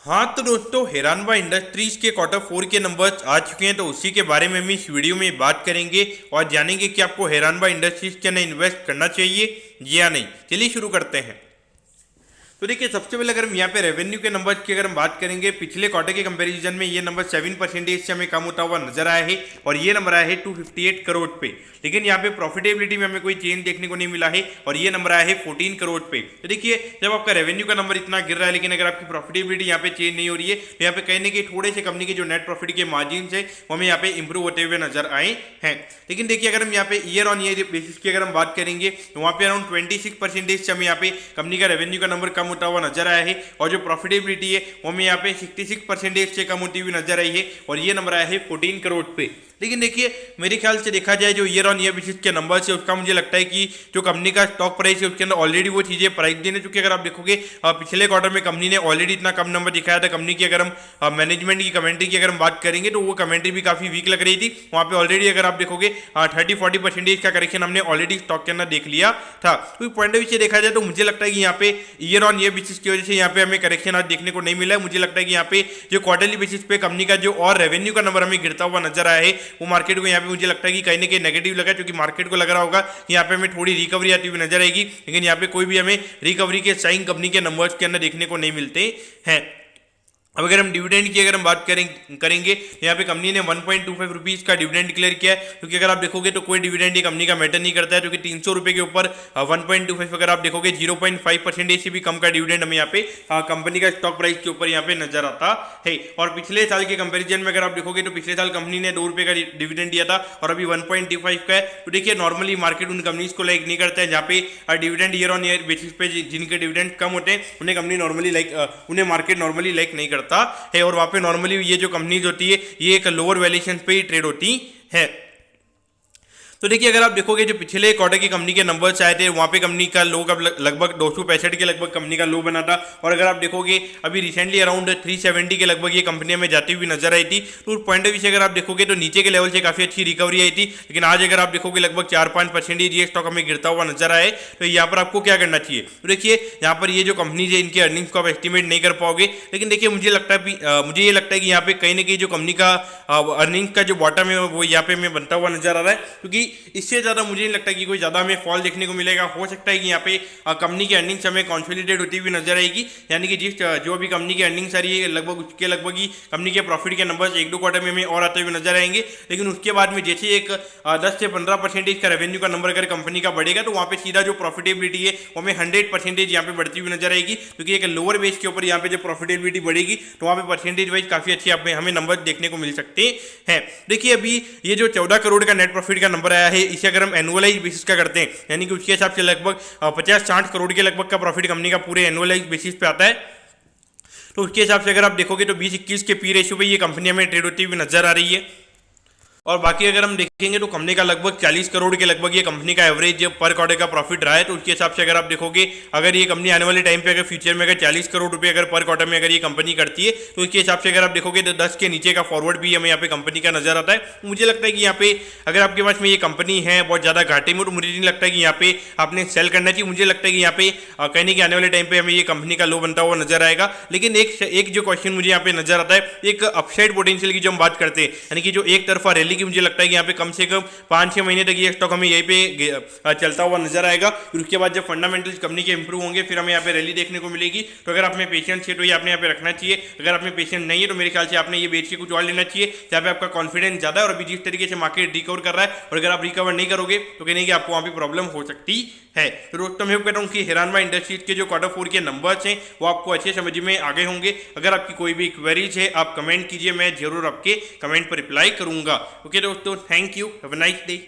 हाँ तो दोस्तों, हैरानवा इंडस्ट्रीज के क्वार्टर 4 के नंबर्स आ चुके हैं, तो उसी के बारे में हम इस वीडियो में बात करेंगे और जानेंगे कि आपको हैरानवा इंडस्ट्रीज के अंदर इन्वेस्ट करना चाहिए या नहीं। चलिए शुरू करते हैं। तो देखिए, सबसे पहले अगर हम यहाँ पे रेवेन्यू के नंबर की अगर हम बात करेंगे, पिछले क्वार्टर के कंपैरिजन में ये नंबर 7% से हमें कम होता हुआ नजर आया है और ये नंबर आया है 258 करोड़ पे। लेकिन यहाँ पे प्रॉफिटेबिलिटी में हमें कोई चेंज देखने को नहीं मिला है और ये नंबर आया है 14 करोड़ पे। तो देखिए, जब आपका रेवेन्यू का नंबर इतना गिर रहा है लेकिन अगर आपकी प्रॉफिटेबिलिटी यहाँ पे चेंज नहीं हो रही है, तो यहाँ पे कहीं ना कहीं थोड़े से कंपनी के जो नेट प्रॉफिट के मार्जिन है वो हमें यहाँ पे इंप्रूव होते हुए नजर आए हैं। लेकिन देखिए, अगर हम यहाँ पे ईयर ऑन ईयर बेसिस की अगर हम बात करेंगे तो वहाँ पे अराउंड 26% से हमें यहाँ पे कंपनी का रेवेन्यू का नंबर कम होता हुआ नजर आया है और जो प्रॉफिटेबिलिटी है वो हमें यहाँ पे 66% से कम होती हुई नजर आई है और ये नंबर आया है 14 करोड़ पे। लेकिन देखिए, मेरे ख्याल से देखा जाए जो ईयर ऑन ईयर बेसिस के नंबर है उसका मुझे लगता है कि जो कंपनी का स्टॉक प्राइस है उसके अंदर ऑलरेडी वो चीजें प्राइस देने, चूंकि अगर आप देखोगे पिछले क्वार्टर में कंपनी ने ऑलरेडी इतना कम नंबर दिखाया था। कंपनी की अगर हम मैनेजमेंट की कमेंट्री की अगर हम बात करेंगे तो वो कमेंट्री भी काफी वीक लग रही थी। वहां पे ऑलरेडी अगर आप देखोगे 30-40% का करेक्शन हमने ऑलरेडी स्टॉक के अंदर देख लिया था। तो पॉइंट ऑफ व्यू से देखा जाए तो मुझे लगता है कि यहाँ पे ईयर ऑन ईयर बेसिस की वजह से यहाँ पे हमें करेक्शन आज देखने को नहीं मिला है। मुझे लगता है कि यहाँ पे जो क्वार्टरली बेसिस पे कंपनी का जो और रेवेन्यू का नंबर हमें गिरता हुआ नजर आया है वो मार्केट को यहाँ पे मुझे लगता है कि कहीं ना कहीं नेगेटिव लगा, क्योंकि मार्केट को लग रहा होगा कि यहाँ पे हमें थोड़ी रिकवरी आती हुई नजर आएगी, लेकिन यहाँ पे कोई भी हमें रिकवरी के साइन कंपनी के नंबर्स के अंदर देखने को नहीं मिलते हैं। अब अगर हम डिविडेंड की अगर हम बात करेंगे यहाँ पे कंपनी ने 1.25 रुपीज़ का डिविडेंड डिक्लेयर किया है, क्योंकि अगर आप देखोगे तो कोई डिविडेंड ये कंपनी का मैटर नहीं करता है, क्योंकि 300 रुपये के ऊपर 1.25 अगर आप देखोगे 0.5% से भी कम का डिविडेंड हमें यहाँ पे कंपनी का स्टॉक प्राइस के ऊपर यहाँ पे नजर आता है। और पिछले साल के कंपेरिजन में अगर आप देखोगे तो पिछले साल कंपनी ने 2 रुपये का डिविडेंड दिया था और अभी 1.25 का है। तो देखिए, नॉर्मली मार्केट उन कंपनीज को लाइक नहीं करता है जहाँ पे dividend year on year basis पे जिनके डिविडेंड कम होते हैं उन्हें कंपनी नॉर्मली उन्हें मार्केट नॉर्मली लाइक नहीं करता है। और वहाँ पे नॉर्मली ये जो कंपनीज होती है ये एक लोअर वैल्यूएशन पे ही ट्रेड होती है। तो देखिए, अगर आप देखोगे जो पिछले क्वार्टर की कंपनी के नंबर्स आए थे वहाँ पे कंपनी का लो का लगभग 265 के लगभग कंपनी का लो बना था और अगर आप देखोगे अभी रिसेंटली अराउंड 370 के लगभग ये कंपनी हमें जाती हुई नजर आई थी। तो उस पॉइंट ऑफ व्यू से अगर आप देखोगे तो नीचे के लेवल से काफी अच्छी रिकवरी आई थी, लेकिन आज अगर आप देखोगे लगभग 4-5% ये स्टॉक हमें गिरता हुआ नजर आए। तो यहाँ पर आपको क्या करना चाहिए? तो देखिए, यहाँ पर ये जो कंपनी है इनकी अर्निंग्स को आप एस्टिमेट नहीं कर पाओगे, लेकिन देखिए मुझे ये लगता है कि यहाँ पे कहीं ना कहीं जो कंपनी का अर्निंग्स का जो बॉटम है वो यहाँ पे हमें बनता हुआ नजर आ रहा है, क्योंकि इससे ज़्यादा मुझे नहीं लगता कि कोई ज़्यादा हमें फॉल देखने को मिलेगा। हो सकता है कि यहाँ पे कंपनी की अर्निंग्स हमें कॉन्सोलिडेट होती हुई नजर आएगी, यानी कि जो भी कंपनी की अर्निंग्स आ रही है लगभग उसके लगभग ही कंपनी के प्रॉफिट के नंबर्स 1-2 क्वार्टर में हमें और आते हुए नजर आएंगे। लेकिन उसके बाद में जैसे एक 10 से 15% का रेवेन्यू का नंबर अगर कंपनी का बढ़ेगा तो वहाँ पे सीधा जो प्रॉफिटेबिलिटी है वो हमें 100% यहाँ पे बढ़ती हुई नजर आएगी, क्योंकि एक लोअर बेस के ऊपर यहाँ पे जब प्रॉफिटेबिलिटी बढ़ेगी तो वहाँ पे परसेंटेज वाइज काफी अच्छी हमें नंबर देखने को मिल सकते हैं। देखिए, अभी ये जो 14 करोड़ का नेट प्रॉफिट का नंबर आया है इसे अगर हम एनुअलाइज बेसिस का करते हैं, यानी कि उसके हिसाब से लगभग 50-60 करोड़ के लगभग का प्रॉफिट कंपनी का पूरे एनुअलाइज बेसिस पे आता है। तो उसके हिसाब से अगर आप देखोगे तो 20-21 के पी रेशियो पे ये कंपनी हमें ट्रेड होती हुई नजर आ रही है। और बाकी अगर हम देखेंगे तो कंपनी का लगभग 40 करोड़ के लगभग ये कंपनी का एवरेज पर क्वार्टर का प्रॉफिट रहा है। तो उसके हिसाब से अगर आप देखोगे अगर ये कंपनी आने वाले टाइम पे अगर फ्यूचर में अगर 40 करोड़ रुपए अगर पर क्वार्टर में अगर ये कंपनी करती है तो उसके हिसाब से अगर आप देखोगे तो 10 के नीचे का फॉरवर्ड भी हमें यहाँ पे कंपनी का नजर आता है। तो मुझे लगता है कि यहाँ पे अगर आपके पास में ये कंपनी है बहुत ज़्यादा घाटे में, तो मुझे नहीं लगता कि यहाँ पे आपने सेल करना चाहिए। मुझे लगता है कि यहाँ पे कहने के आने वाले टाइम पे हमें ये कंपनी का लो बनता हुआ नजर आएगा। लेकिन एक जो क्वेश्चन मुझे यहाँ पे नजर आता है, एक अपसाइड पोटेंशियल की जो हम बात करते हैं, यानी कि जो एक तरफा रैली की, मुझे लगता है कि यहाँ पे कम से कम 5-6 महीने तक ये स्टॉक हमें यहीं पे चलता हुआ नजर आएगा। फिर उसके बाद जब फंडामेंटल्स कंपनी के इंप्रूव होंगे फिर हमें यहाँ पे रैली देखने को मिलेगी। तो अगर आप में पेशेंस है तो ये आपने यहाँ पे रखना चाहिए। अगर आप में पेशेंस नहीं है तो मेरे ख्याल से आपने ये बेच के कुछ और लेना चाहिए जहाँ पे आपका कॉन्फिडेंस ज्यादा है और अभी जिस तरीके से मार्केट रिकवर कर रहा है, और अगर आप रिकवर नहीं करोगे तो कहने की आपको वहाँ पे प्रॉब्लम हो सकती है। तो दोस्तों, मैं कहता हूँ कि हैरानवा इंडस्ट्रीज के जो क्वार्टर 4 के नंबर्स हैं वो आपको अच्छे समझ में आ गए होंगे। अगर आपकी कोई भी क्वेरीज है आप कमेंट कीजिए, मैं जरूर आपके कमेंट पर रिप्लाई करूंगा। ओके दोस्तों, thank you, have a nice day.